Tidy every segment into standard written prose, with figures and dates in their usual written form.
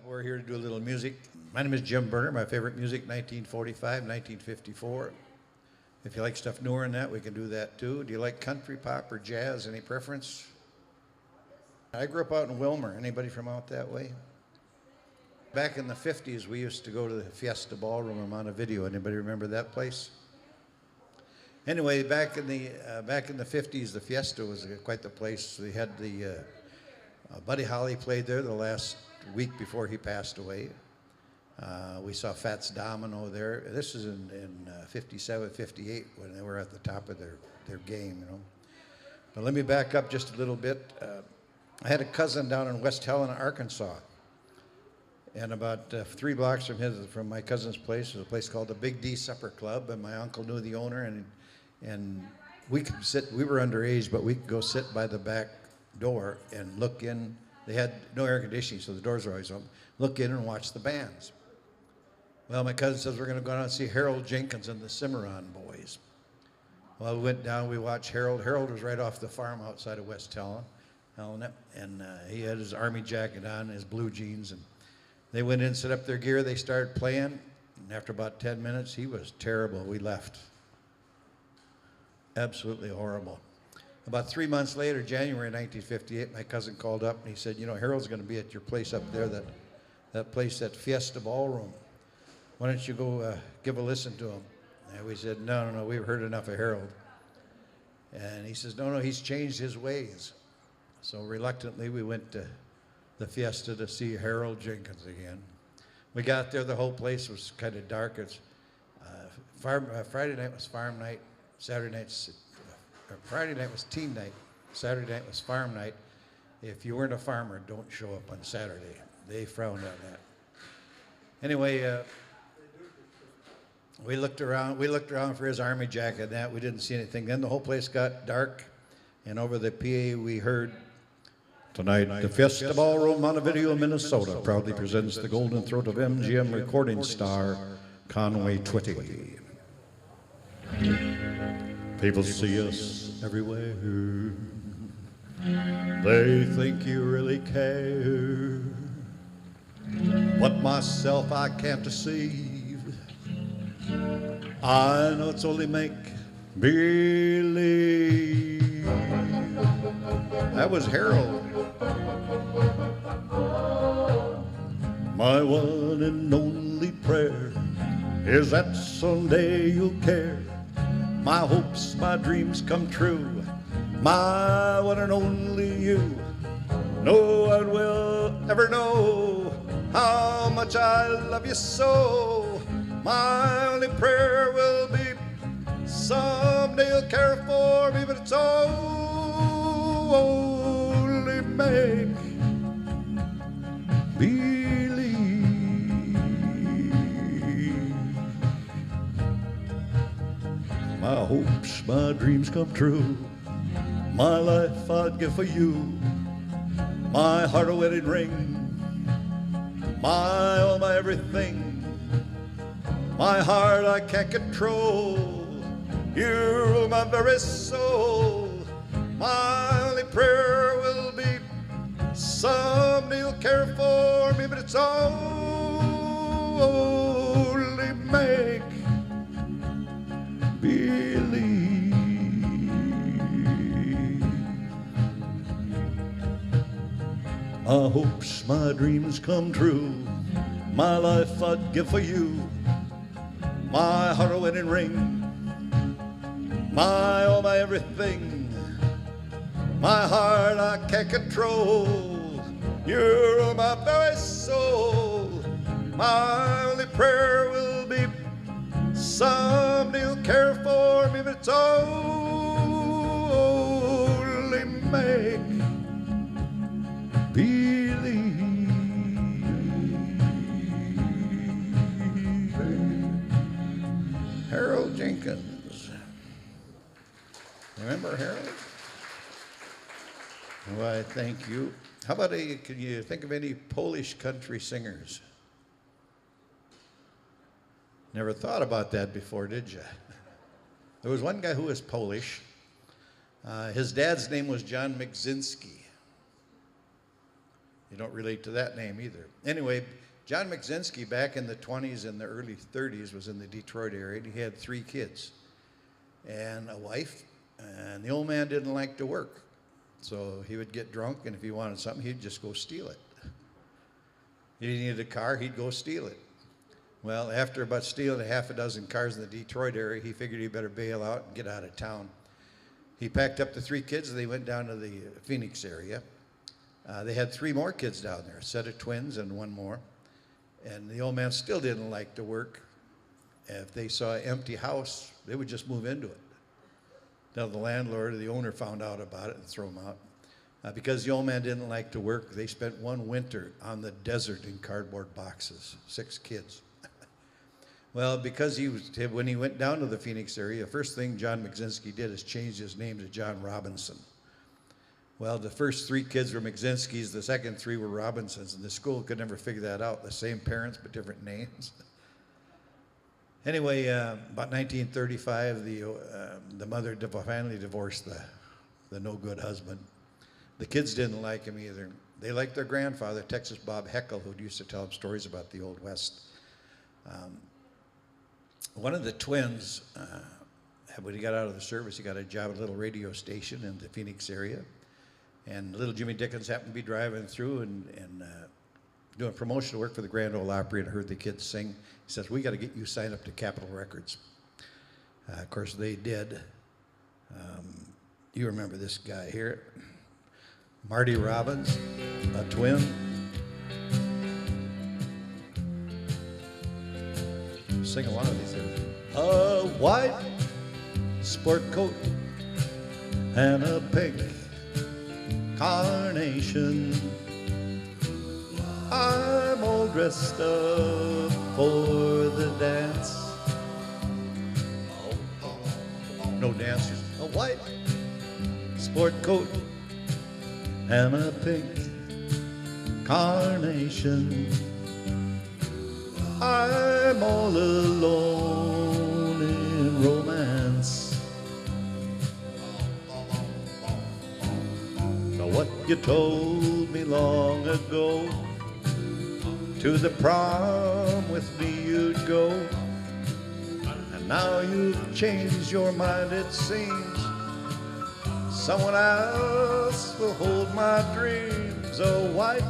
We're here to do a little music. My name is Jim Berner. My favorite music, 1945, 1954. If you like stuff newer than that, we can do that too. Do you like country, pop, or jazz? Any preference? I grew up out in Wilmer. Anybody from out that way? Back in the 50s, we used to go to the Fiesta Ballroom in Montevideo. Anybody remember that place? Anyway, back in the 50s, the Fiesta was quite the place. They had the Buddy Holly played there the last week before he passed away. We saw Fats Domino there. This is in 57, 58 when they were at the top of their game, you know. But let me back up just a little bit. I had a cousin down in West Helena, Arkansas. And about 3 blocks from my cousin's place was a place called the Big D Supper Club, and my uncle knew the owner, and we could sit. We were underage, but we could go sit by the back door and look in. They had no air conditioning, so the doors were always open. Look in and watch the bands. Well, my cousin says we're going to go down and see Harold Jenkins and the Cimarron Boys. Well, we went down. We watched Harold. Harold was right off the farm outside of West Helena, and he had his army jacket on, his blue jeans, and they went in, set up their gear. They started playing, and after about 10 minutes, he was terrible. We left. Absolutely horrible. About 3 months later, January 1958, my cousin called up and he said, you know, Harold's going to be at your place up there, that place, that Fiesta Ballroom. Why don't you go give a listen to him? And we said, no, we've heard enough of Harold. And he says, no, he's changed his ways. So reluctantly, we went to the Fiesta to see Harold Jenkins again. We got there, the whole place was kind of dark. It's Friday night was farm night, Friday night was teen night, Saturday night was farm night. If you weren't a farmer, don't show up on Saturday. They frowned on that. Anyway, we looked around for his army jacket and that. We didn't see anything. Then the whole place got dark, and over the PA we heard, tonight, the Fiesta Ballroom, Montevideo, Minnesota, proudly presents the golden throat of MGM recording star, Conway Twitty. People see us everywhere. They think you really care. But myself, I can't deceive. I know it's only make believe. That was Harold. My one and only prayer is that someday you'll care. My hopes, my dreams come true. My one and only you. No one will ever know how much I love you so. My only prayer will be someday you'll care for me, but it's only make believe. My hopes, my dreams come true. My life I'd give for you. My heart a wedding ring. My all, my everything. My heart I can't control. You're my very soul. My only prayer will be someday you'll care for me, but it's only make believe. My hopes, my dreams come true. My life I'd give for you. My heart a wedding ring. My all, my everything. My heart I can't control. You're my very soul. My only prayer will be someday you'll care for me, but it's only make believe. Harold Jenkins. Remember Harold? Why, thank you. How about can you think of any Polish country singers? Never thought about that before, did you? There was one guy who was Polish. His dad's name was John Migzinski. You don't relate to that name either. Anyway, John McZinski back in the 20s and the early 30s was in the Detroit area, and he had 3 kids and a wife, and the old man didn't like to work. So he would get drunk, and if he wanted something, he'd just go steal it. He needed a car, he'd go steal it. Well, after about stealing half a dozen cars in the Detroit area, he figured he better bail out and get out of town. He packed up the 3 kids, and they went down to the Phoenix area. They had 3 more kids down there, a set of twins and 1 more. And the old man still didn't like to work. If they saw an empty house, they would just move into it. Now the landlord or the owner found out about it and threw him out. Because the old man didn't like to work, they spent 1 winter on the desert in cardboard boxes, 6 kids. Well, because when he went down to the Phoenix area, the first thing John McZinski did is change his name to John Robinson. Well, the first 3 kids were McZinskis, the second 3 were Robinsons, and the school could never figure that out. The same parents, but different names. Anyway, about 1935, the mother finally divorced the no-good husband. The kids didn't like him either. They liked their grandfather, Texas Bob Heckel, who used to tell them stories about the Old West. One of the twins, when he got out of the service, he got a job at a little radio station in the Phoenix area. And little Jimmy Dickens happened to be driving through and doing promotional work for the Grand Ole Opry and heard the kids sing. He says, "We got to get you signed up to Capitol Records." Of course, they did. You remember this guy here, Marty Robbins, a twin. Sing along with these things. A white sport coat and a pink carnation. I'm all dressed up for the dance. No dancers. A white sport coat and a pink carnation. I'm all alone in romance. Now what you told me long ago, to the prom with me you'd go, and now you've changed your mind it seems. Someone else will hold my dreams. A white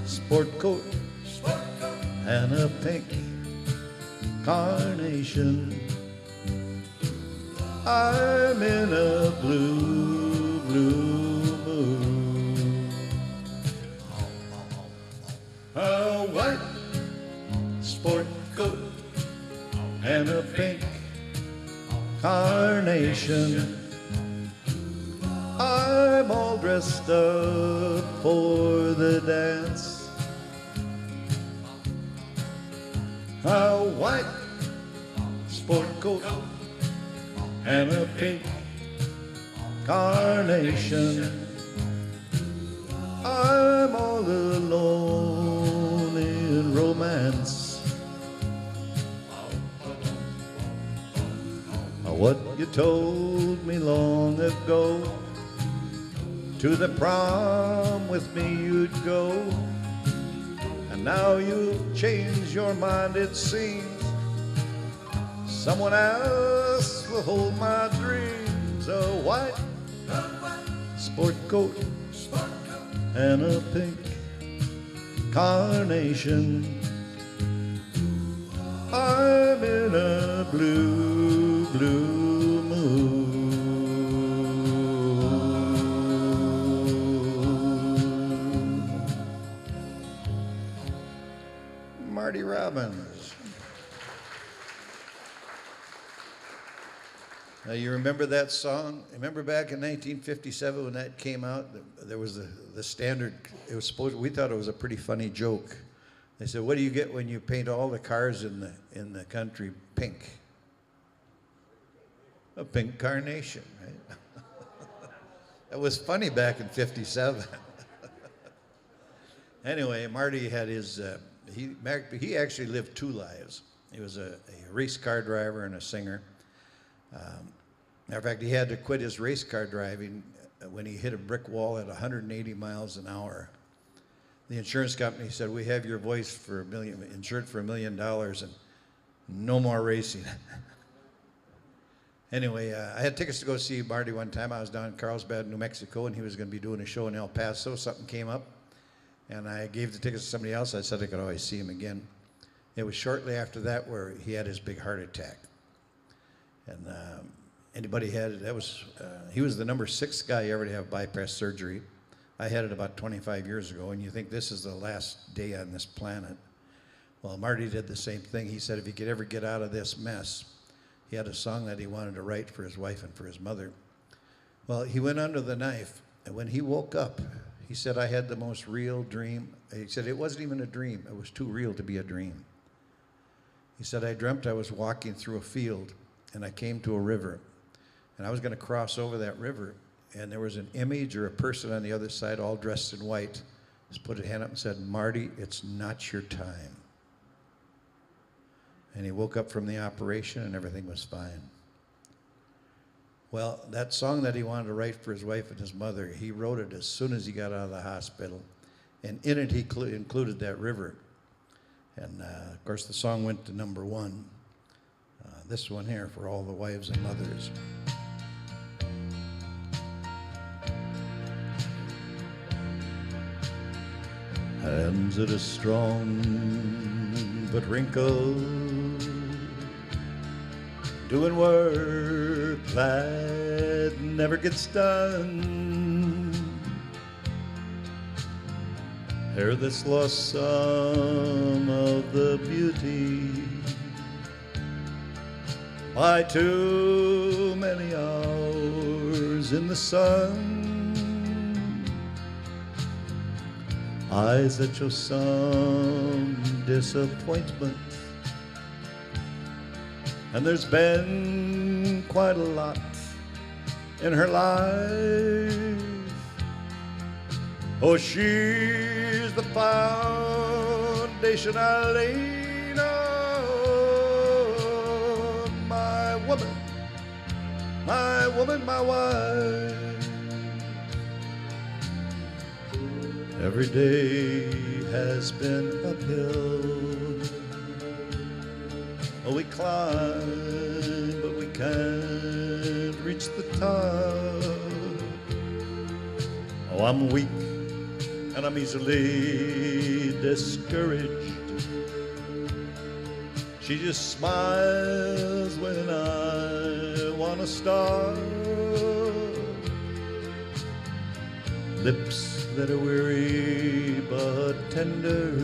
sport coat and a pink carnation. I'm in a blue, blue mood. A white sport coat and a pink carnation. I'm all dressed up for the dance. A white sport coat and a pink carnation. I'm all alone in romance. What you told me long ago, to the prom with me you'd go, and now you've changed your mind it seems. Someone else will hold my dreams. A white sport coat and a pink carnation. I'm in a blue, blue mood. Marty Robbins. Now you remember that song? Remember back in 1957 when that came out? There was the standard. It was supposed. We thought it was a pretty funny joke. They said, "What do you get when you paint all the cars in the country pink?" A pink carnation, right? That was funny back in '57. Anyway, Marty had his. He actually lived 2 lives. He was a race car driver and a singer. Matter of fact, he had to quit his race car driving when he hit a brick wall at 180 miles an hour. the insurance company said, we have your voice for insured for $1 million and no more racing. Anyway, I had tickets to go see Marty one time. I was down in Carlsbad, New Mexico, and he was going to be doing a show in El Paso. Something came up, and I gave the tickets to somebody else. I said I could always see him again. It was shortly after that where he had his big heart attack. And anybody had it, he was the number 6 guy ever to have bypass surgery. I had it about 25 years ago, and you think this is the last day on this planet. Well, Marty did the same thing. He said if he could ever get out of this mess, he had a song that he wanted to write for his wife and for his mother. Well, he went under the knife, and when he woke up, he said, I had the most real dream. He said, it wasn't even a dream. It was too real to be a dream. He said, I dreamt I was walking through a field, and I came to a river, and I was going to cross over that river, and there was an image or a person on the other side all dressed in white. Just put a hand up and said, Marty, it's not your time. And he woke up from the operation and everything was fine. Well, that song that he wanted to write for his wife and his mother, he wrote it as soon as he got out of the hospital. And in it, he included that river. And of course, the song went to #1. This one here for all the wives and mothers. Hands that are strong but wrinkled, doing work that never gets done. Hair that's lost some of the beauty by too many hours in the sun. Eyes that show some disappointment, and there's been quite a lot in her life. Oh, she's the foundation I lean on. My woman, my woman, my wife. Every day has been uphill. Oh, we climb, but we can't reach the top. Oh, I'm weak and I'm easily discouraged. She just smiles when I want to start. Lips that are weary but tender,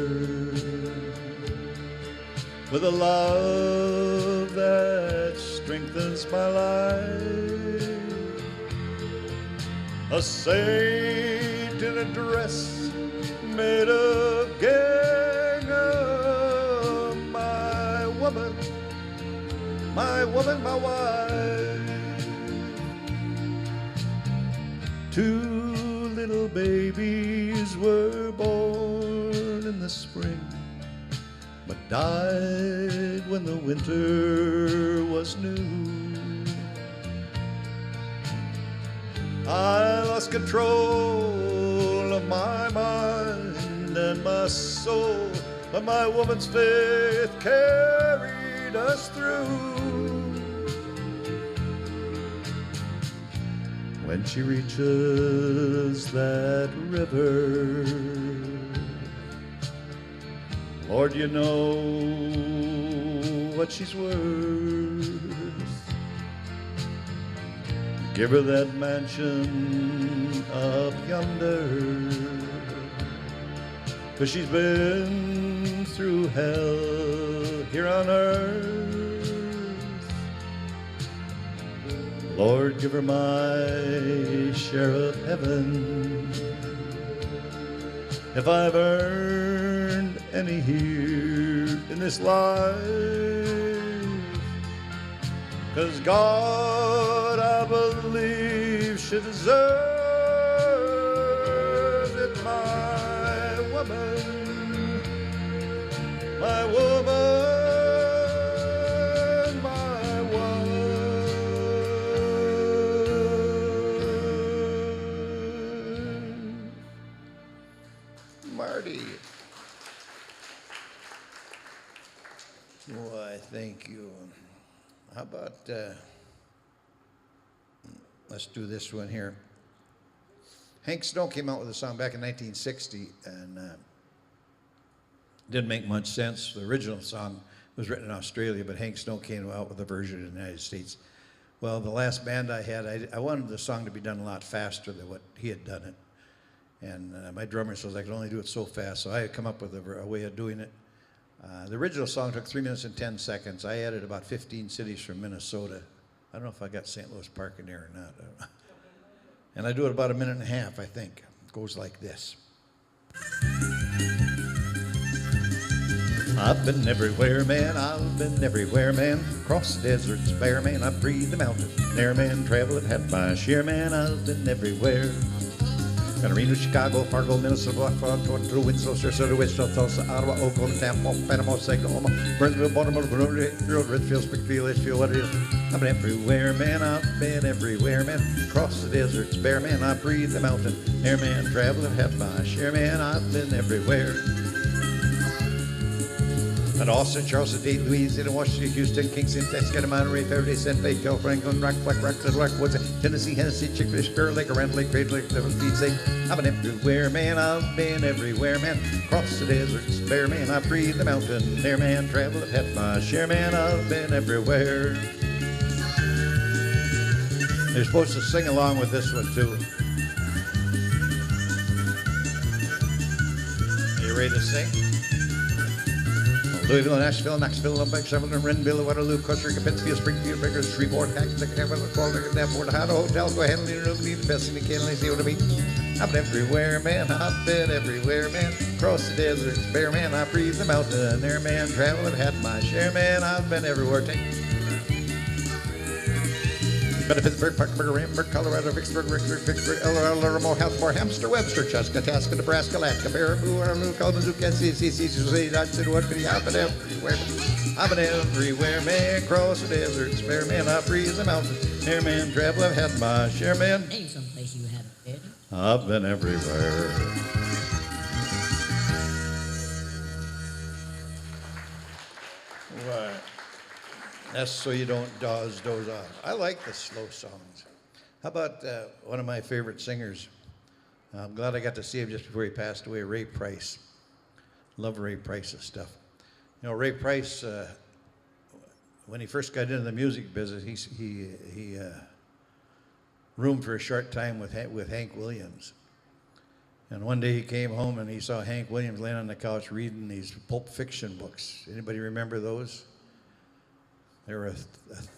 with a love that strengthens my life. A saint in a dress made of gingham. My woman, my woman, my wife. Two little babies were born in the spring, but died when the winter was new. I lost control of my mind and my soul, but my woman's faith carried us through. When she reaches that river, Lord, you know what she's worth. Give her that mansion up yonder, 'cause she's been through hell here on earth. Lord, give her my share of heaven, if I've earned any here in this life. 'Cause God, I believe she deserves it. My woman, my woman. Marty. Why, thank you. How about, let's do this one here. Hank Snow came out with a song back in 1960, and didn't make much sense. The original song was written in Australia, but Hank Snow came out with a version in the United States. Well, the last band I had, I wanted the song to be done a lot faster than what he had done it. And my drummer says I could only do it so fast, so I had come up with a way of doing it. The original song took 3 minutes and 10 seconds. I added about 15 cities from Minnesota. I don't know if I got St. Louis Park in there or not. And I do it about a minute and a half, I think. It goes like this. I've been everywhere, man, I've been everywhere, man. Across the deserts bare, man, I've breathed the mountain air, man. Traveled, had my share, man, I've been everywhere. Got Reno, Chicago, Fargo, Minnesota, Toronto, Winslow, Sarasota, Wichita, Tulsa, Ottawa, Oklahoma, Tampa, Panama, Oklahoma, Burnsville, Baltimore, Redfield, Springfield, Litchfield, what it is. I've been everywhere, man, I've been everywhere, man. Across the deserts bare, man, I breathe the mountain air, man. Traveling, had my share, man, I've been everywhere. At Austin, Charleston, Dayton, Louisiana, Washington, Houston, Kingston, Texas, Monterey, Faraday, San Pedro, Franklin, Rock, Little Rock, Woods, Tennessee, Hennessy, Chick-fil-A, Spirit Lake, Aranda Lake, Crater Lake, Devon, Feed State. I've been everywhere, man, I've been everywhere, man. Across the deserts, bare, man, I breathe the mountain air, man. Traveled, had my share, man, I've been everywhere. You're supposed to sing along with this one, too. Are you ready to sing? Louisville, Nashville, Knoxville, Lubbock, Summerlin, Renville, Waterloo, Costa Rica, Pittsfield, Springfield, Baker, Shreveport, Hackett, Falls, Davenport, Ohio, hotels, go ahead and lead the best in the can, see what I mean. I've been everywhere, man, I've been everywhere, man. Across the deserts, bare, man, I breathe the mountain air, man. Traveling, had my share, man, I've been everywhere. Take Pittsburgh, Parkburg, Ramburg, Colorado, Vicksburg, Vicksburg, Laramore, Housemore, Hamster, Webster, Chaska, Nebraska, Alaska, Baraboo, Waterloo, Kalamazoo, Kansas City, City, Dodson, Woodbury. I've been everywhere. I've been everywhere, man. Across the deserts, bare, man. I breathe the mountain air, man. Travel, I've had my share, man. Name someplace you haven't been. I've been everywhere. Right. That's so you don't doze off. I like the slow songs. How about one of my favorite singers? I'm glad I got to see him just before he passed away, Ray Price. Love Ray Price's stuff. You know, Ray Price, when he first got into the music business, he roomed for a short time with Hank Williams. And one day he came home and he saw Hank Williams laying on the couch reading these Pulp Fiction books. Anybody remember those? They were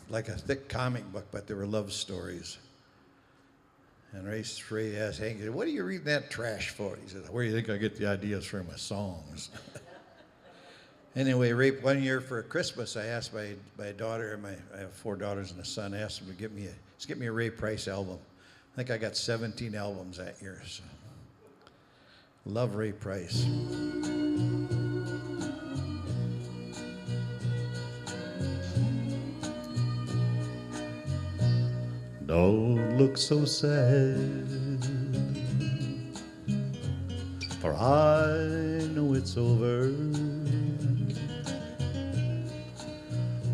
like a thick comic book, but they were love stories. And Ray asked Hank, "What are you reading that trash for?" He said, "Where do you think I get the ideas for my songs?" Anyway, Ray, one year for Christmas, I asked my daughter, I have 4 daughters and a son, I asked him to get me a Ray Price album. I think I got 17 albums that year. So. Love Ray Price. Don't look so sad, for I know it's over.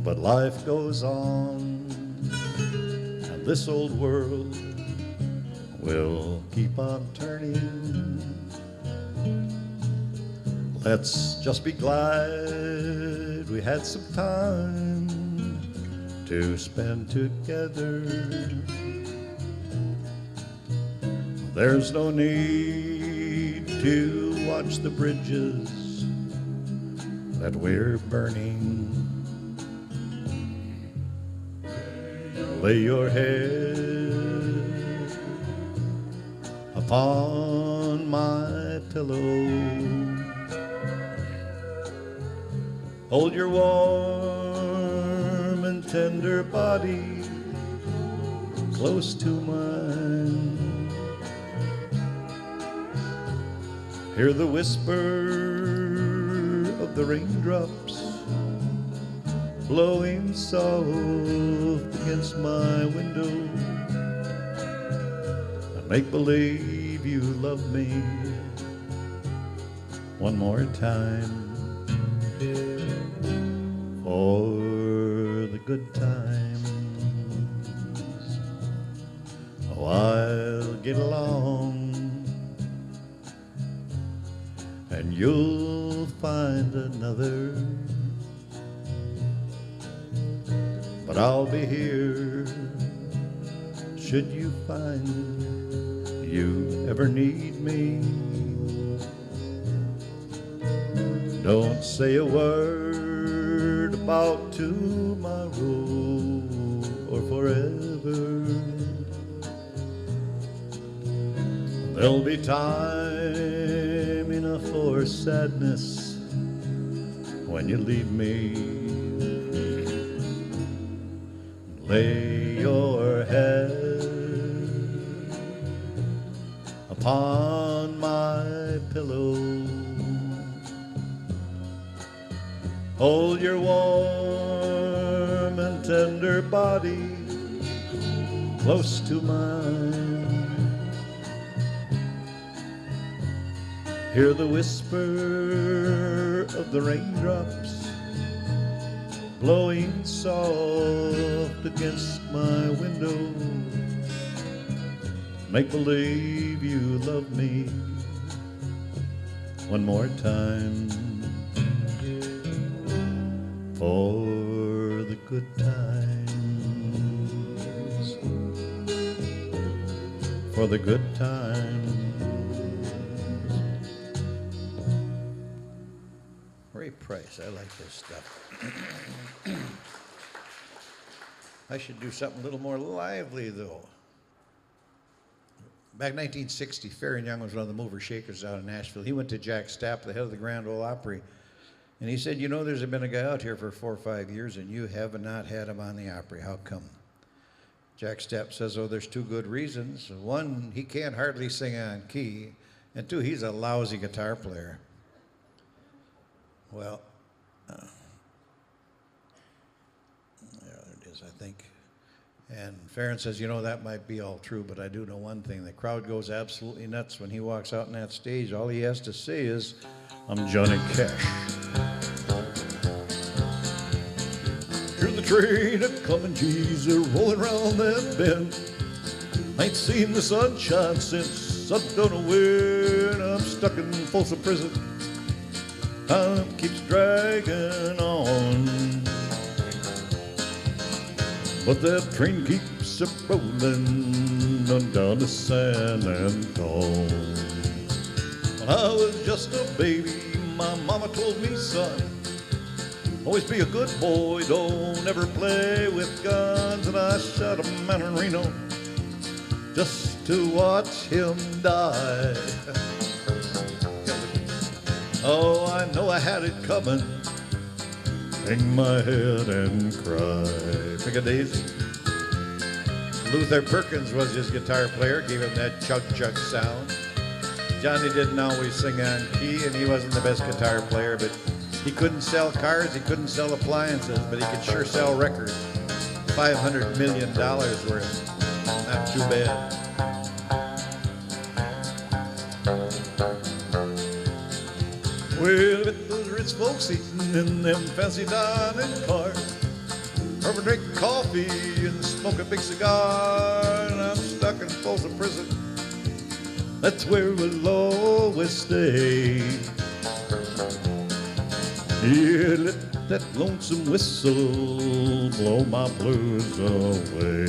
But life goes on, and this old world will keep on turning. Let's just be glad we had some time to spend together. There's no need to watch the bridges that we're burning. Lay your head upon my pillow. Hold your warm and tender body close to mine. Hear the whisper of the raindrops blowing soft against my window, and make believe you love me one more time for the good times. Oh, I'll get along and you'll find another, but I'll be here should you find you ever need me. Don't say a word about tomorrow or forever. There'll be time enough for sadness when you leave me. Lay your head upon my pillow. Hold your warm and tender body close to mine. Hear the whisper of the raindrops blowing soft against my window. Make believe you love me one more time for the good times, for the good times. Ray Price, I like this stuff. I should do something a little more lively, though. Back in 1960, Fair & Young was one of the mover shakers out in Nashville. He went to Jack Stapp, the head of the Grand Ole Opry, and he said, you know, there's been a guy out here for 4 or 5 years, and you have not had him on the Opry. How come? Jack Stapp says, oh, there's 2 good reasons. 1, he can't hardly sing on key, and 2, he's a lousy guitar player. Well, there it is, I think. And Farron says, you know, that might be all true, but I do know one thing. The crowd goes absolutely nuts when he walks out on that stage. All he has to say is, I'm Johnny Cash. Hear the train a coming, G's are rolling around that bend. I ain't seen the sunshine since I don't know when. I'm stuck in Folsom Prison. Time keeps dragging on, but that train keeps a-rolling on down to San Antone. When I was just a baby, my mama told me, son, always be a good boy, don't ever play with guns. And I shot a man in Reno just to watch him die. Oh, I know I had it coming. Hang my head and cry. Pick a daisy. Luther Perkins was his guitar player, gave him that chug-chug sound. Johnny didn't always sing on key, and he wasn't the best guitar player, but he couldn't sell cars, he couldn't sell appliances, but he could sure sell records. $500 million worth. Not too bad. Well, with those rich folks eating in them fancy dining cars, or drinking coffee and smoking a big cigar, and I'm stuck in Folsom Prison. That's where we'll always stay. Yeah, let that lonesome whistle blow my blues away.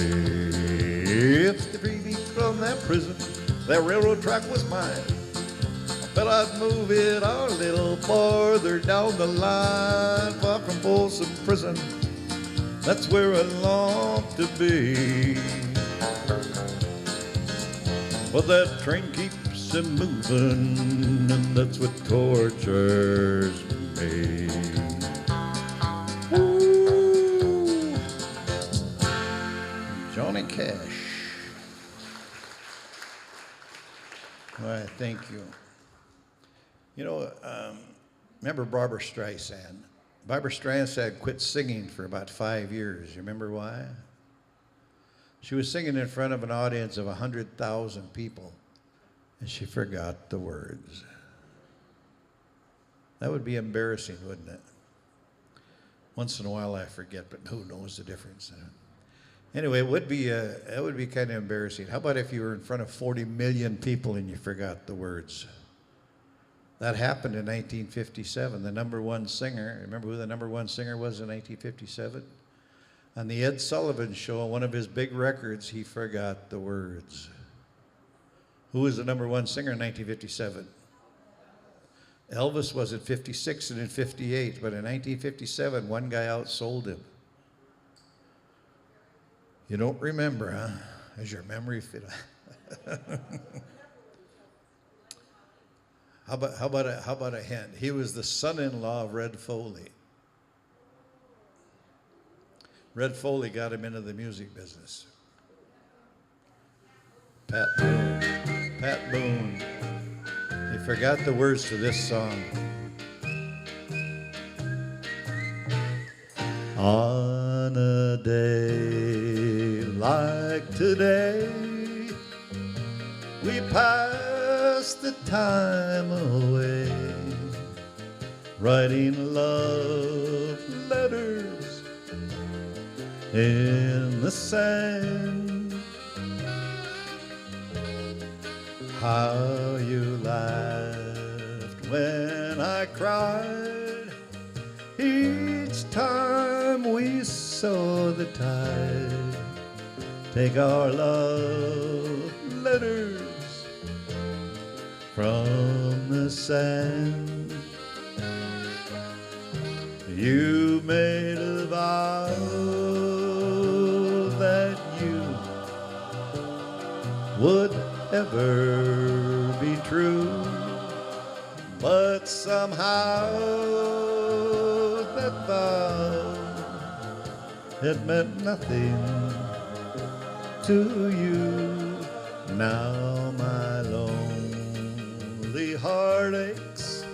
If they freed me from that prison, that railroad track was mine. But I'd move it a little farther down the line, far from Folsom Prison. That's where I long to be. But that train keeps it moving, and that's what tortures me. Ooh. Johnny Cash. Why, thank you. You know, remember Barbra Streisand? Barbra Streisand quit singing for about 5 years. You remember why? She was singing in front of an audience of 100,000 people, and she forgot the words. That would be embarrassing, wouldn't it? Once in a while I forget, but who knows the difference? Anyway, it would be kind of embarrassing. How about if you were in front of 40 million people and you forgot the words? That happened in 1957. The number one singer, remember who the number one singer was in 1957? On the Ed Sullivan Show, one of his big records, he forgot the words. Who was the number one singer in 1957? Elvis was in 56 and in 58, but in 1957, one guy outsold him. You don't remember, huh? Is your memory fit? How about a hint? He was the son-in-law of Red Foley. Red Foley got him into the music business. Pat Boone. Pat Boone. He forgot the words to this song. On a day like today, we pass the time away, writing love letters in the sand. How you laughed when I cried each time we saw the tide take our love letters from the sand. You made a vow that you would ever be true, but somehow that vow, it meant nothing to you. Now my lonely heart aches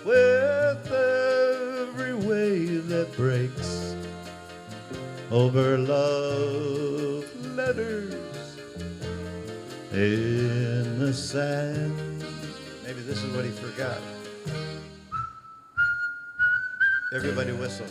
with every wave that breaks over love letters in the sand. Maybe this is what he forgot. Everybody whistle.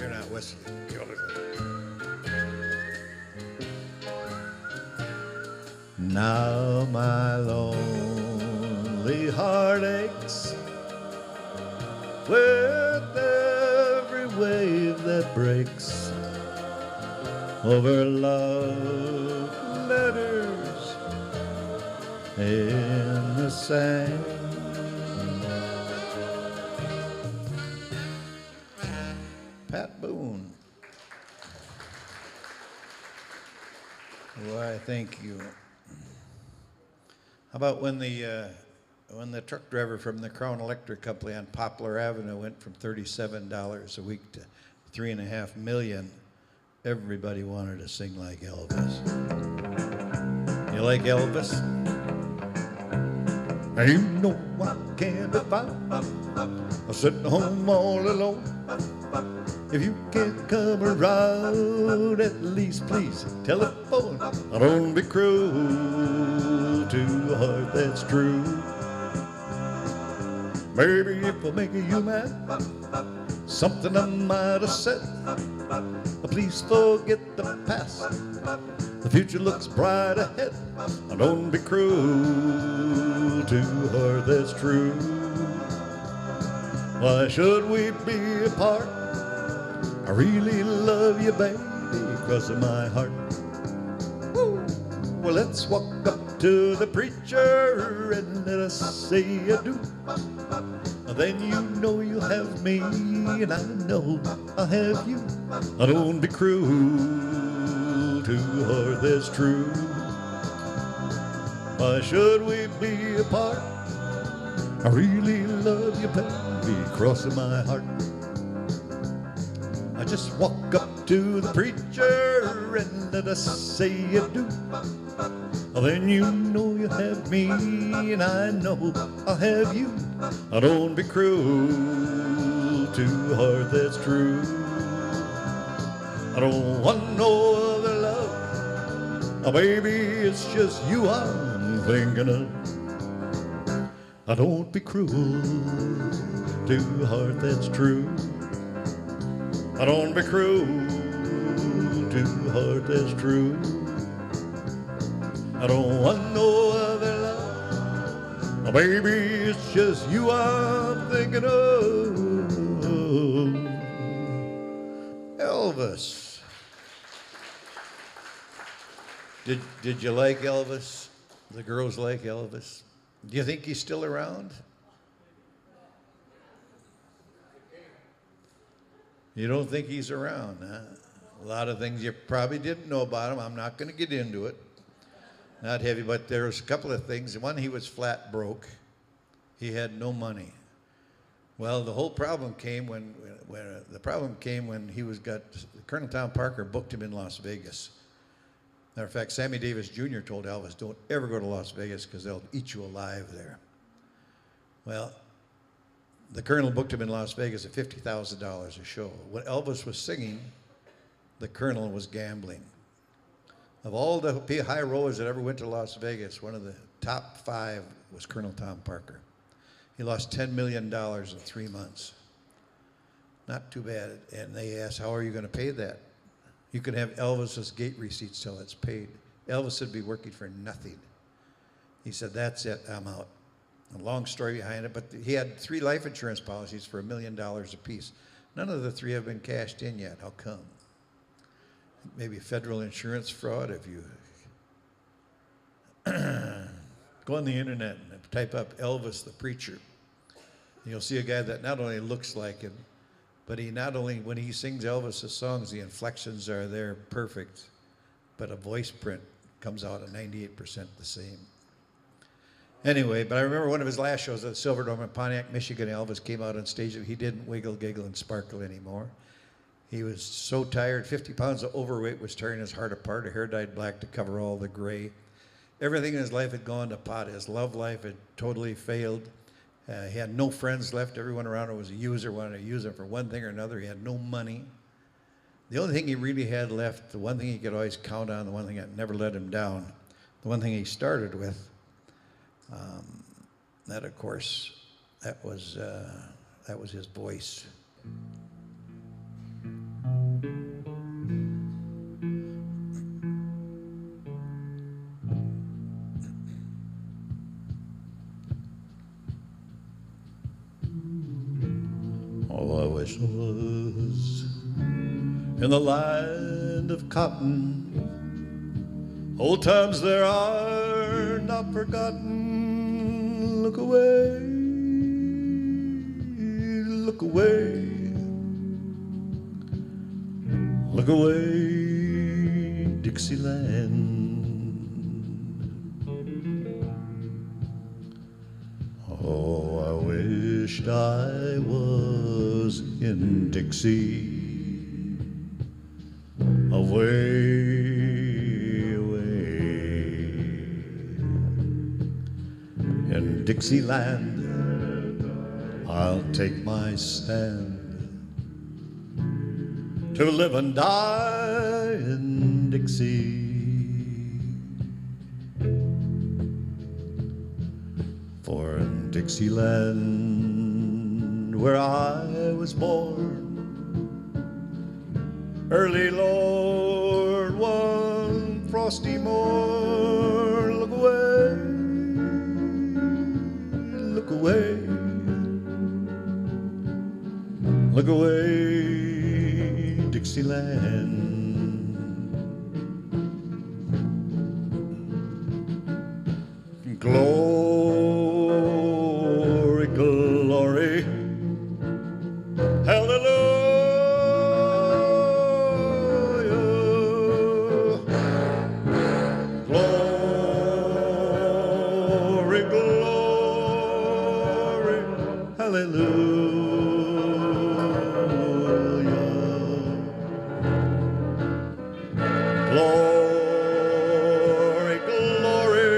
You're not whistling. Now my lonely heart aches with every wave that breaks over love letters in the sand. Pat Boone. Why, thank you. How about when the truck driver from the Crown Electric Company on Poplar Avenue went from $37 a week to $3.5 million? Everybody wanted to sing like Elvis. You like Elvis? Ain't no I can't be found. I'm sitting home all alone. If you can't come around, at least please telephone. I don't be cruel to a heart that's true. Maybe if I make you mad, something I might have said, please forget the past. The future looks bright ahead. Don't be cruel to a heart that's true. Why should we be apart? I really love you, baby, because of my heart. Woo. Well, let's walk up to the preacher and let us say adieu. Then you know you'll have me, and I know I'll have you. Don't be cruel to a heart that's true. Why should we be apart? I really love you, baby, crossing my heart. I just walk up to the preacher and let us say adieu. Then you know you'll have me, and I know I'll have you. Don't be cruel to a heart that's true. I don't want no other love. Oh, baby, it's just you I'm thinking of. I don't be cruel to a heart that's true. I don't be cruel to a heart that's true. I don't want no other love. Oh, baby, it's just you I'm thinking of. Elvis. Did you like Elvis? The girls like Elvis? Do you think he's still around? You don't think he's around, huh? A lot of things you probably didn't know about him. I'm not going to get into it. Not heavy, but there's a couple of things. One, he was flat broke. He had no money. Well, the whole problem came when he Colonel Tom Parker booked him in Las Vegas. Matter of fact, Sammy Davis Jr. told Elvis, don't ever go to Las Vegas because they'll eat you alive there. Well, the Colonel booked him in Las Vegas at $50,000 a show. When Elvis was singing, the Colonel was gambling. Of all the high rollers that ever went to Las Vegas, one of the top 5 was Colonel Tom Parker. He lost $10 million in 3 months. Not too bad. And they asked, how are you going to pay that? You can have Elvis's gate receipts till it's paid. Elvis would be working for nothing. He said, that's it, I'm out. A long story behind it, but he had 3 life insurance policies for $1 million apiece. None of the 3 have been cashed in yet. How come? Maybe federal insurance fraud. If you go on the internet and type up Elvis the Preacher, you'll see a guy that not only looks like him, but he not only, when he sings Elvis's songs, the inflections are there perfect, but a voice print comes out at 98% the same. Anyway, but I remember one of his last shows at the Silverdome in Pontiac, Michigan. Elvis came out on stage and he didn't wiggle, giggle, and sparkle anymore. He was so tired. 50 pounds of overweight was tearing his heart apart. Her hair dyed black to cover all the gray. Everything in his life had gone to pot. His love life had totally failed. He had no friends left. Everyone around him was a user, wanted to use him for one thing or another. He had no money. The only thing he really had left, the one thing he could always count on, the one thing that never let him down, the one thing he started with, that of course, that was his voice. Oh, I wish I was in the land of cotton. Old times there are not forgotten. Look away, look away, look away, Dixieland. Oh, I wished I was in Dixie, away, away in Dixieland. I'll take my stand to live and die in Dixie. For in Dixieland, where I was born, early, Lord, one frosty morn, look away, look away, look away, Dixieland. Glory, glory, hallelujah. Glory, glory, hallelujah. Glory, glory,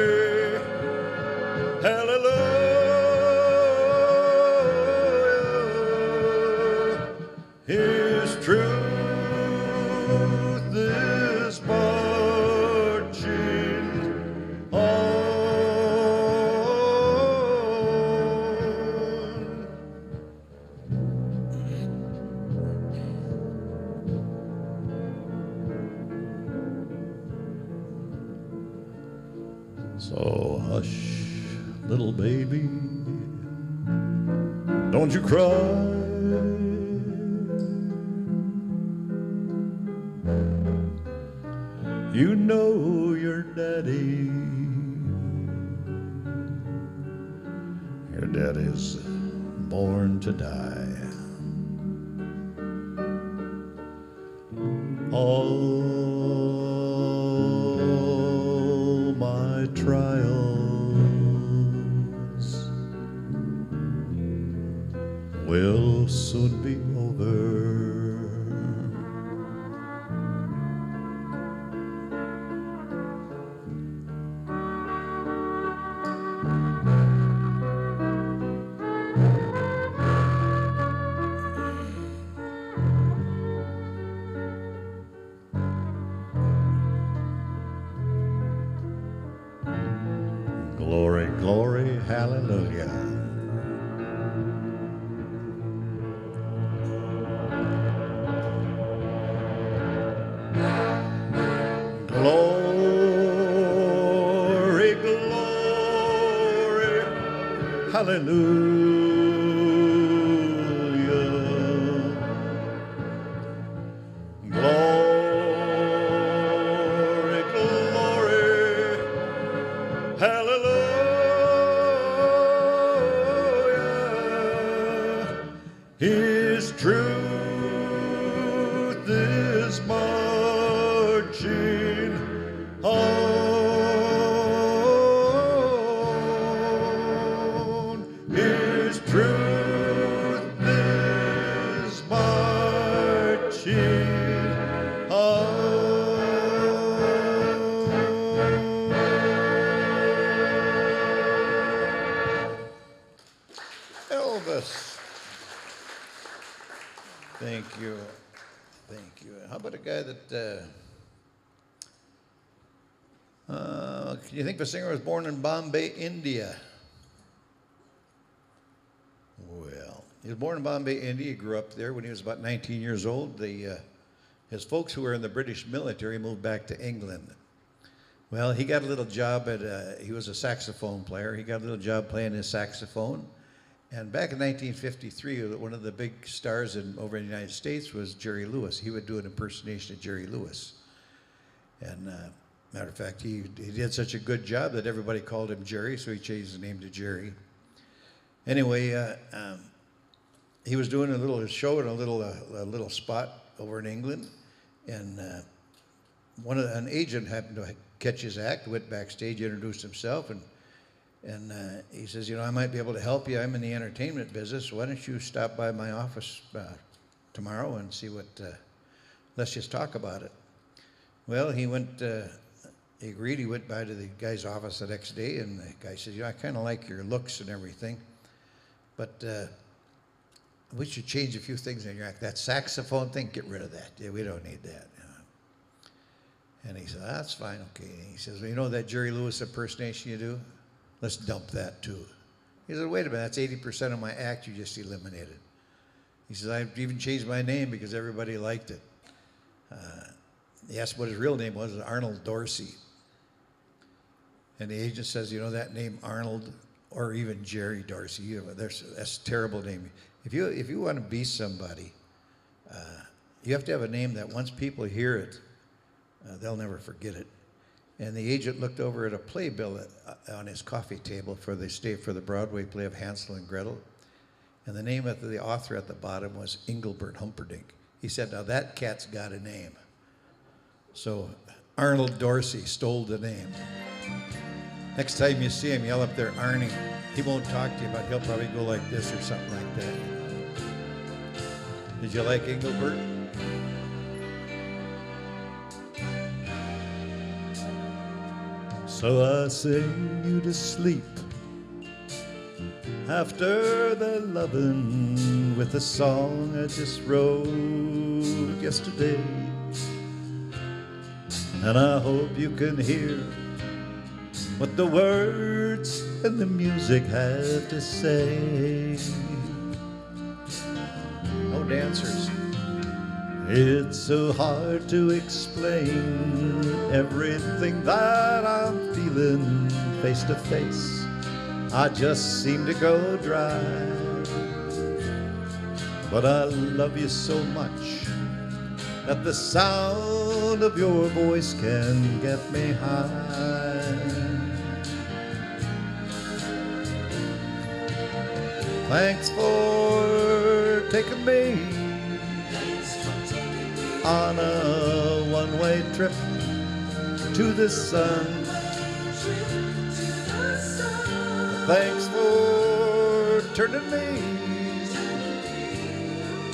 hallelujah. don't you cry. You know your daddy's born to die. All my trials will soon be over. Glory, glory, hallelujah. Glory, glory, hallelujah. Glory, glory, hallelujah. His truth is marching on. His truth is marching on. Elvis. Thank you. Thank you. How about a guy that, can you think of a singer who was born in Bombay, India? Well, he was born in Bombay, India. He grew up there when he was about 19 years old. His folks who were in the British military moved back to England. Well, he got a little job he was a saxophone player. He got a little job playing his saxophone. And back in 1953, one of the big stars over in the United States was Jerry Lewis. He would do an impersonation of Jerry Lewis. And matter of fact, he did such a good job that everybody called him Jerry, so he changed his name to Jerry. Anyway, he was doing a little show in a little spot over in England, and an agent happened to catch his act, went backstage, introduced himself, and he says, you know, I might be able to help you. I'm in the entertainment business. Why don't you stop by my office tomorrow and see let's just talk about it. Well, he went, he agreed. He went by to the guy's office the next day, and the guy says, you know, I kind of like your looks and everything, but we should change a few things in your act. That saxophone thing, get rid of that. Yeah, we don't need that. And he said, that's fine, okay. And he says, well, you know that Jerry Lewis impersonation you do? Let's dump that too. He said, wait a minute, that's 80% of my act you just eliminated. He says, I've even changed my name because everybody liked it. He asked what his real name was, Arnold Dorsey. And the agent says, you know that name Arnold or even Jerry Dorsey, you know, that's a terrible name. If you want to be somebody, you have to have a name that once people hear it, they'll never forget it. And the agent looked over at a playbill on his coffee table for the Broadway play of Hansel and Gretel. And the name of the author at the bottom was Engelbert Humperdinck. He said, now that cat's got a name. So Arnold Dorsey stole the name. Next time you see him, yell up there, Arnie. He won't talk to you, but he'll probably go like this or something like that. Did you like Engelbert? So I sing you to sleep after the lovin' with a song I just wrote yesterday. And I hope you can hear what the words and the music have to say. No dancers. It's so hard to explain everything that I'm feeling face to face. I just seem to go dry. But I love you so much that the sound of your voice can get me high. Thanks for taking me on a one-way trip to the sun. Thanks for turning me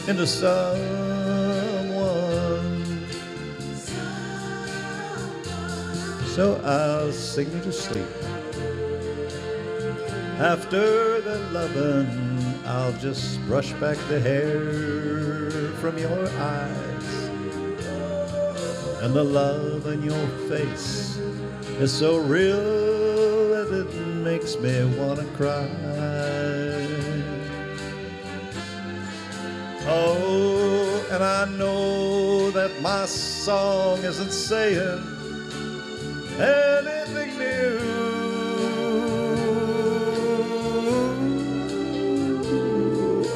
into someone. So I'll sing you to sleep. After the lovin', I'll just brush back the hair from your eyes. And the love in your face is so real that it makes me wanna cry. Oh, and I know that my song isn't saying anything new.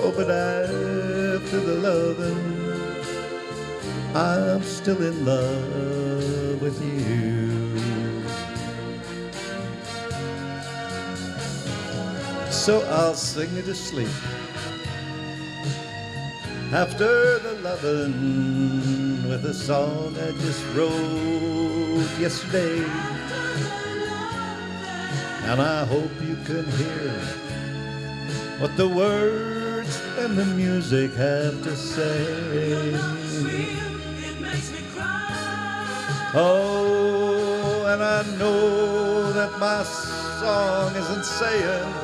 Oh, but after the loving, I'm still in love with you. So I'll sing you to sleep. After the lovin', with a song I just wrote yesterday. And I hope you can hear what the words and the music have to say. Oh, and I know that my song isn't saying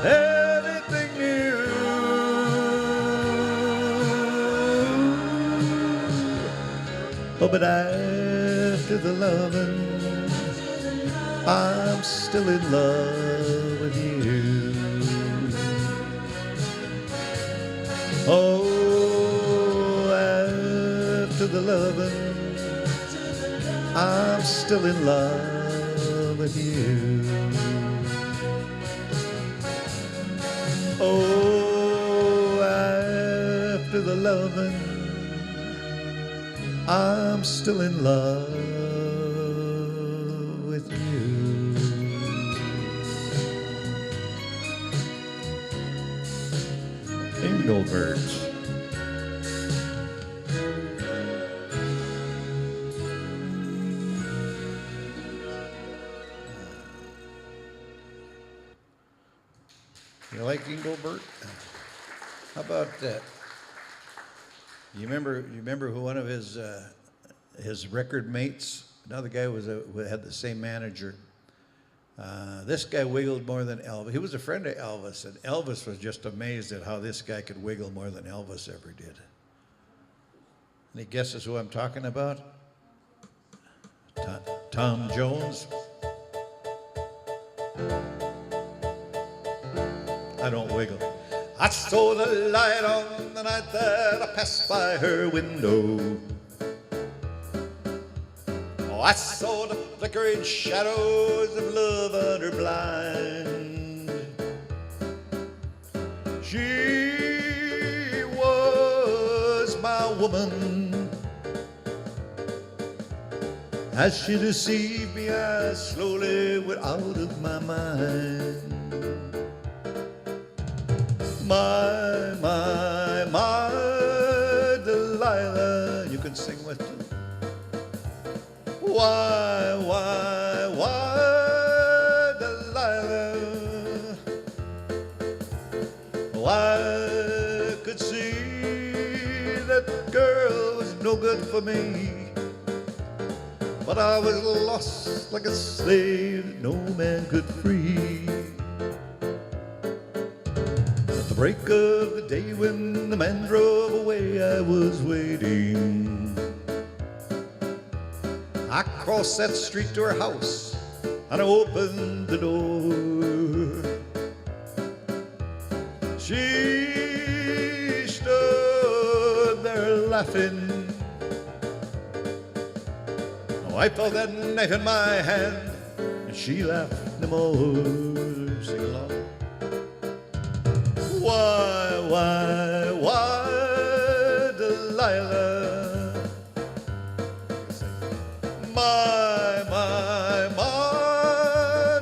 anything new. Oh, but after the loving, I'm still in love with you. Oh, after the loving, I'm still in love with you. Oh, after the loving, I'm still in love with you. Engelbert. You like Engelbert? How about that? You remember who one of his record mates? Another guy had the same manager. This guy wiggled more than Elvis. He was a friend of Elvis, and Elvis was just amazed at how this guy could wiggle more than Elvis ever did. Any guesses who I'm talking about? Tom Jones. I don't wiggle. I saw the light on the night that I passed by her window. Oh, I saw the flickering shadows of love under blind. She was my woman. As she deceived me, I slowly went out of my mind. My Delilah, you can sing with me. Why, Delilah? I could see that girl was no good for me, but I was lost like a slave that no man could free. At the break of the day when the man drove away, I was waiting. I crossed that street to her house and I opened the door. She stood there laughing. Oh, I felt that knife in my hand and she laughed no more. Sing along. Why, Delilah? My,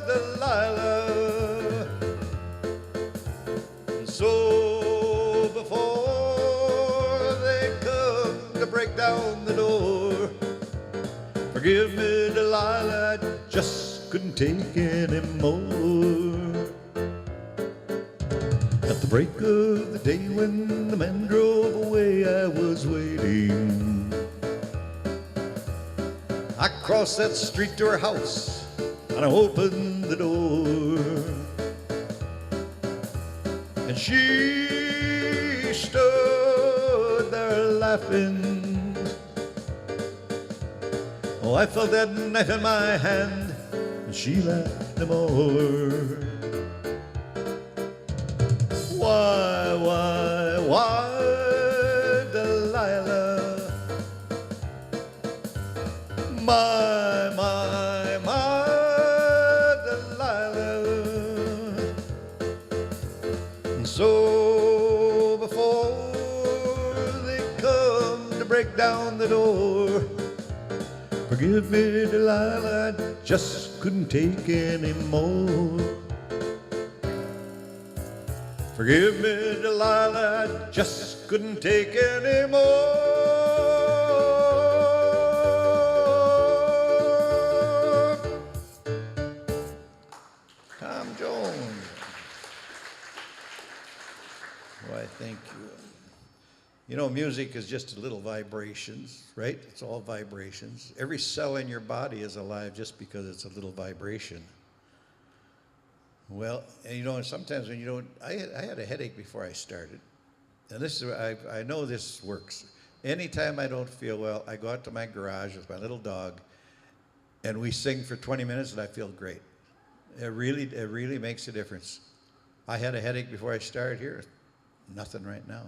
Delilah. And so before they come to break down the door, forgive me, Delilah, I just couldn't take any more. At the break of the day when the men drove away, I was waiting. I crossed that street to her house and I opened the door. And she stood there laughing. Oh, I felt that knife in my hand and she laughed no more. Why, Delilah? My, Delilah. And so before they come to break down the door, forgive me, Delilah, I just couldn't take any more. Forgive me, Delilah, I just couldn't take any more. Tom Jones. Why, thank you. You know, music is just little vibrations, right? It's all vibrations. Every cell in your body is alive just because it's a little vibration. Well, and you know, sometimes when you don't, I had a headache before I started. And this is, I know this works. Anytime I don't feel well, I go out to my garage with my little dog and we sing for 20 minutes and I feel great. It really makes a difference. I had a headache before I started here. Nothing right now.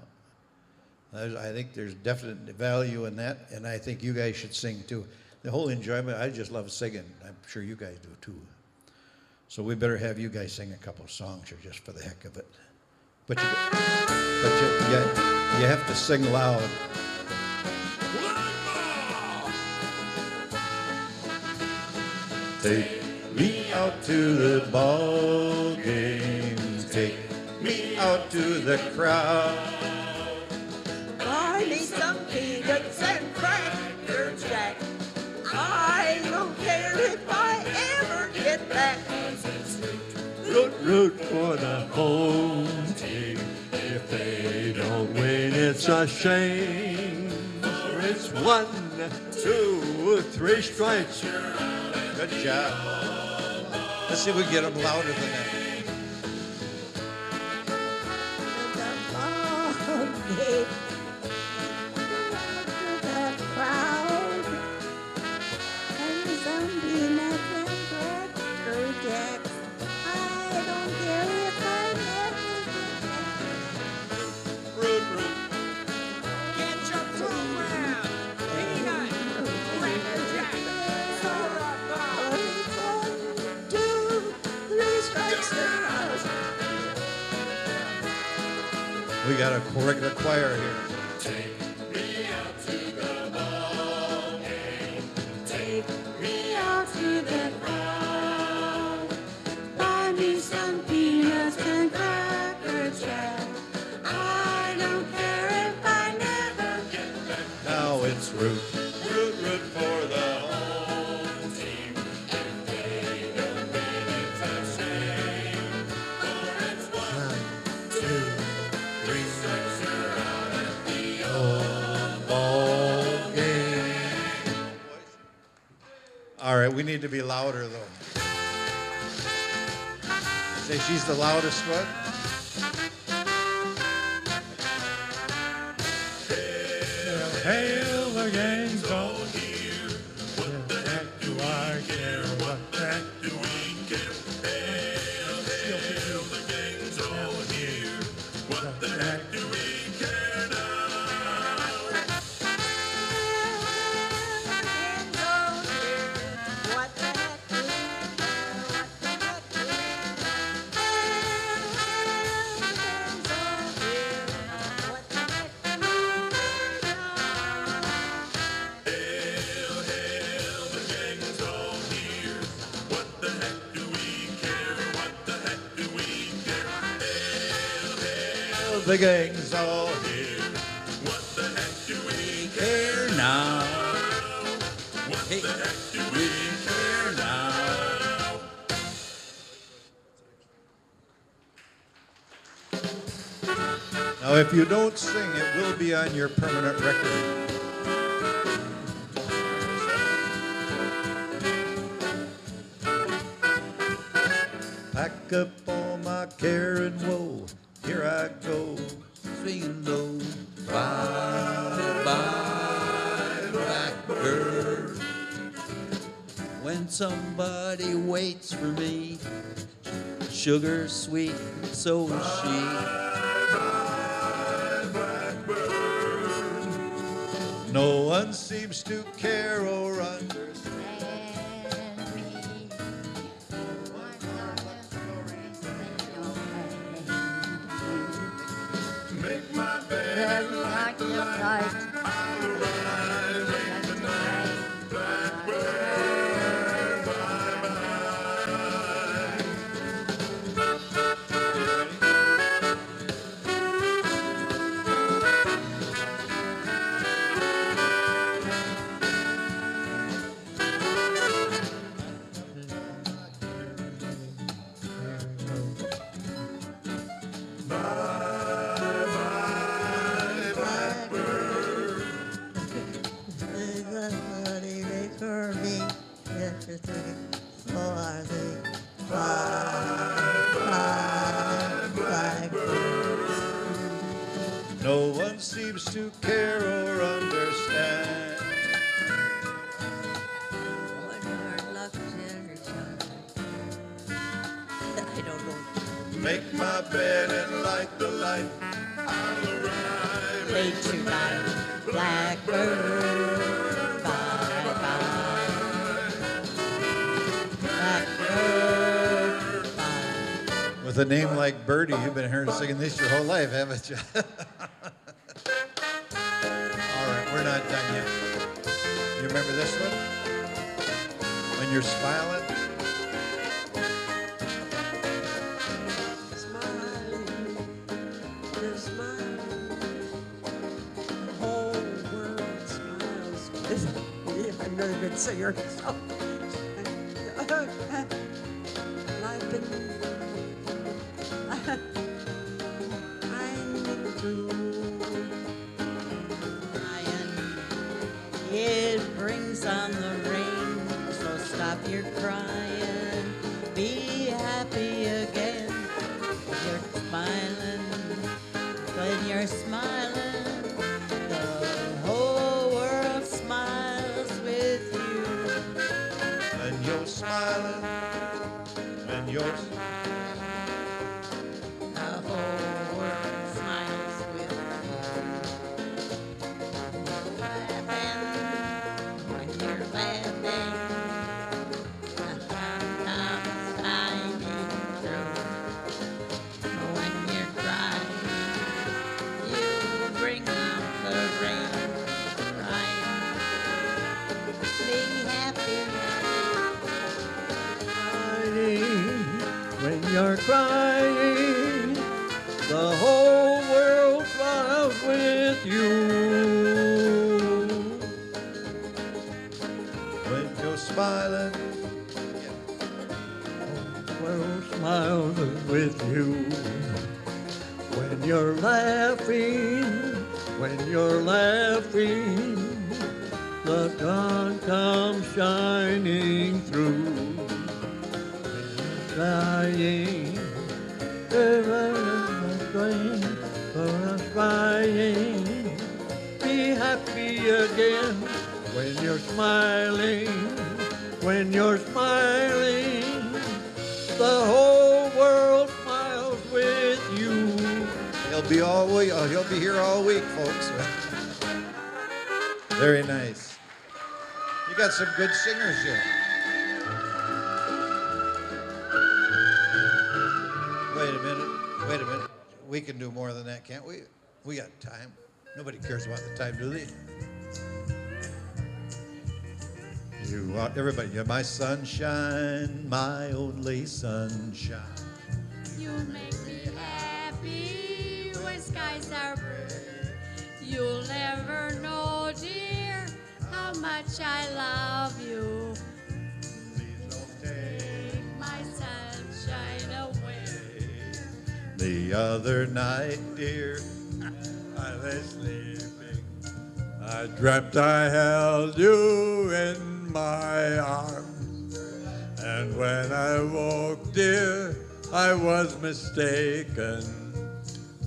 I think there's definite value in that, and I think you guys should sing too. The whole enjoyment, I just love singing. I'm sure you guys do too. So we better have you guys sing a couple of songs here just for the heck of it. But you have to sing loud. Take me out to the ball game. Take me out to the crowd. Buy me some peanuts and Cracker Jack. I don't care if I ever get back. Root for the home team. If they don't win, it's a shame. For it's 1, 2, 3 strikes. Good job. Let's see if we can get them louder than that. We got a regular choir here. Take me out to the ball game. Take me out to the crowd. Buy me some peanuts and Cracker Jack. I don't care if I never get back. Now it's root. Root for the home team. If they don't win, it's a shame. For it's 1, 2, 3 strikes, you're out at the old ball game. All right, we need to be louder though. Say she's the loudest one. Hail the gang's all here. What the heck do I care? What the heck do we care? Hail the gang's all here. What the heck do we care now? What the heck do we care? What the heck do we care? the gang's all here. What the heck do we Here now. What Hey, the heck do we care now. Now, if you don't sing, it will be on your permanent record. Pack up all my care and woe. Here I go, swinging low. Bye, bye, blackbird. When somebody waits for me, sugar sweet, so is she. No one seems to care or understand. Make my bed like the light. I'll arrive late tonight. Blackbird, No one seems to care or understand. I don't know. Make my bed and light the light. I'll arrive Late tonight, blackbird, bye bye. Blackbird, bye. With a name like Birdie, you've been hearing singing this your whole life, haven't you? All right, we're not done yet. You remember this one? When you're smiling? Smiling, you're smiling. The whole world smiles. Yeah, I'm not a good singer. So. I've been it brings on the rain, so stop your crying, be happy again. You're smiling, when you're smiling, the whole world smiles with you. When you're smiling, when you're The whole world smiles with you. Laughing, when you're laughing, the sun comes shining through. When you're crying, you bring out the rain. Crying, be happy. When you're crying, the whole world smiles with you. when you're smiling. The world smiles with you. When you're laughing, the sun comes shining through. Crying, crying, be happy again. When you're smiling, the whole world smiles with you. He'll be he'll be here all week, folks. Very nice. You got some good singers here. Wait a minute. We can do more than that, can't we? We got time. Nobody cares about the time, do they? You are everybody. You're my sunshine, my only sunshine. You make me happy when skies are blue. You'll never know, dear, how much I love you. Please don't take My sunshine away. the other night, dear, I lay sleeping. I dreamt I held you in my arms. And when I woke, dear, I was mistaken.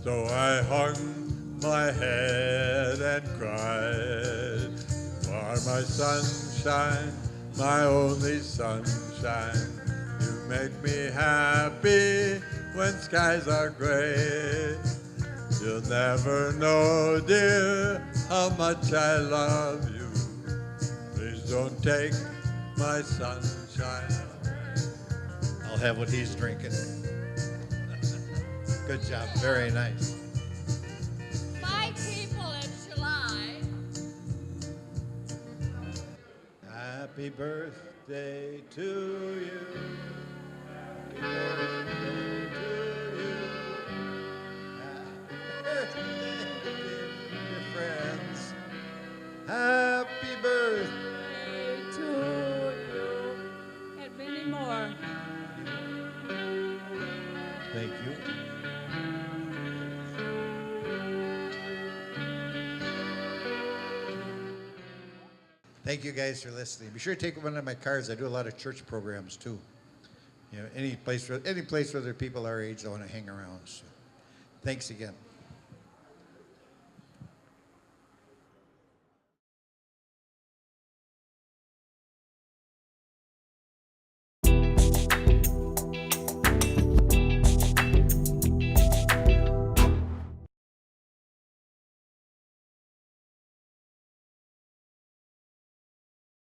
So I hung my head and cried. You are my sunshine, my only sunshine. You make me happy when skies are gray. You'll never know, dear, how much I love you. Please don't take my sunshine away. I'll have what he's drinking. Good job, very nice. 5 people in July. Happy birthday to you. Happy birthday to you. Happy birthday, dear friends. Happy birthday. To you. And many more. Thank you. Thank you guys for listening. Be sure to take one of my cards. I do a lot of church programs too. You know, any place where there are people our age that want to hang around. So, thanks again.